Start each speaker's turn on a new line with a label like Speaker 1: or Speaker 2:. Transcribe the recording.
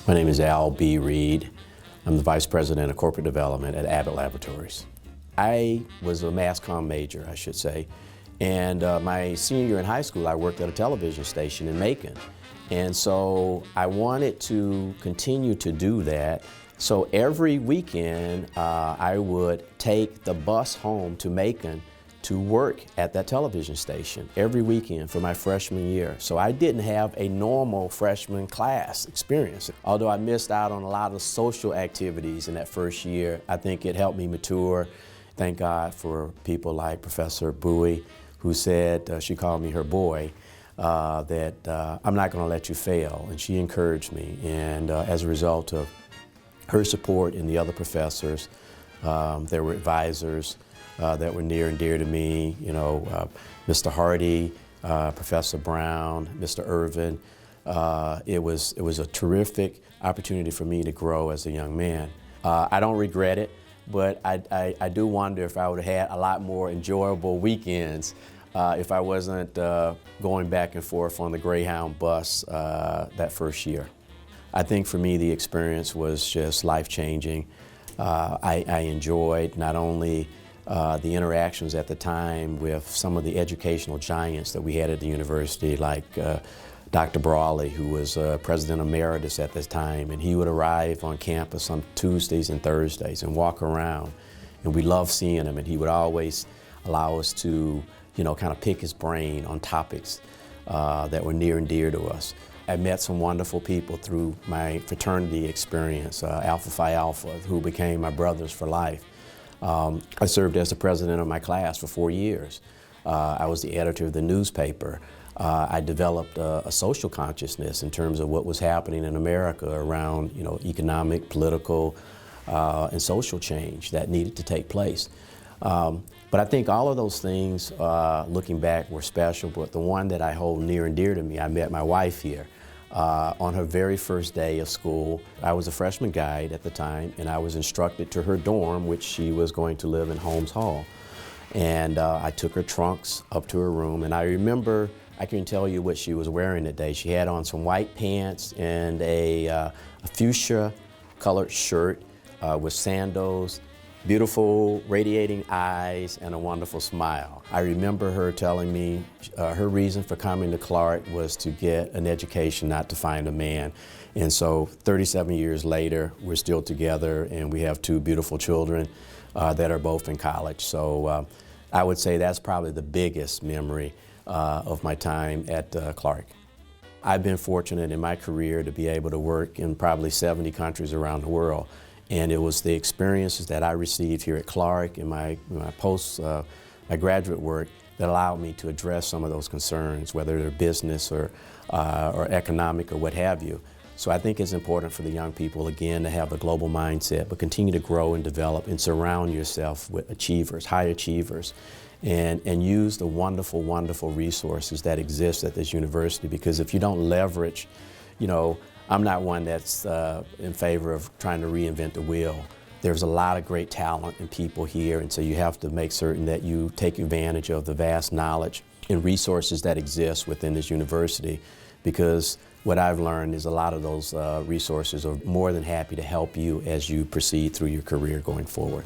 Speaker 1: My name is Al B. Reid. I'm the Vice President of Corporate Development at Abbott Laboratories. I was a mass comm major, I should say, and my senior year in high school I worked at a television station in Macon. And so I wanted to continue to do that. So every weekend I would take the bus home to Macon to work at that television station every weekend for my freshman year. So I didn't have a normal freshman class experience. Although I missed out on a lot of social activities in that first year, I think it helped me mature. Thank God for people like Professor Bowie, who said, she called me her boy, that I'm not gonna let you fail. And she encouraged me. And as a result of her support and the other professors, there were advisors that were near and dear to me, you know, Mr. Hardy, Professor Brown, Mr. Irvin. It was a terrific opportunity for me to grow as a young man. I don't regret it, but I do wonder if I would have had a lot more enjoyable weekends if I wasn't going back and forth on the Greyhound bus that first year. I think for me the experience was just life-changing. I enjoyed not only the interactions at the time with some of the educational giants that we had at the university, like Dr. Brawley, who was President Emeritus at this time, and he would arrive on campus on Tuesdays and Thursdays and walk around, and we loved seeing him, and he would always allow us to, you know, kind of pick his brain on topics that were near and dear to us. I met some wonderful people through my fraternity experience, Alpha Phi Alpha, who became my brothers for life. I served as the president of my class for 4 years. I was the editor of the newspaper. I developed a social consciousness in terms of what was happening in America around, you know, economic, political, and social change that needed to take place. But I think all of those things, looking back, were special, but the one that I hold near and dear to me, I met my wife here. On her very first day of school. I was a freshman guide at the time, and I was instructed to her dorm, which she was going to live in Holmes Hall. And I took her trunks up to her room, and I remember, I can tell you what she was wearing that day. She had on some white pants and a fuchsia colored shirt with sandals, beautiful radiating eyes, and a wonderful smile. I remember her telling me her reason for coming to Clarke was to get an education, not to find a man. And so 37 years later, we're still together, and we have 2 beautiful children that are both in college. So I would say that's probably the biggest memory of my time at Clarke. I've been fortunate in my career to be able to work in probably 70 countries around the world. And it was the experiences that I received here at Clarke in my my graduate work that allowed me to address some of those concerns, whether they're business or economic or what have you. So I think it's important for the young people, again, to have a global mindset, but continue to grow and develop and surround yourself with achievers, high achievers, and use the wonderful, wonderful resources that exist at this university, because if you don't leverage, you know, I'm not one that's in favor of trying to reinvent the wheel. There's a lot of great talent and people here, and so you have to make certain that you take advantage of the vast knowledge and resources that exist within this university, because what I've learned is a lot of those resources are more than happy to help you as you proceed through your career going forward.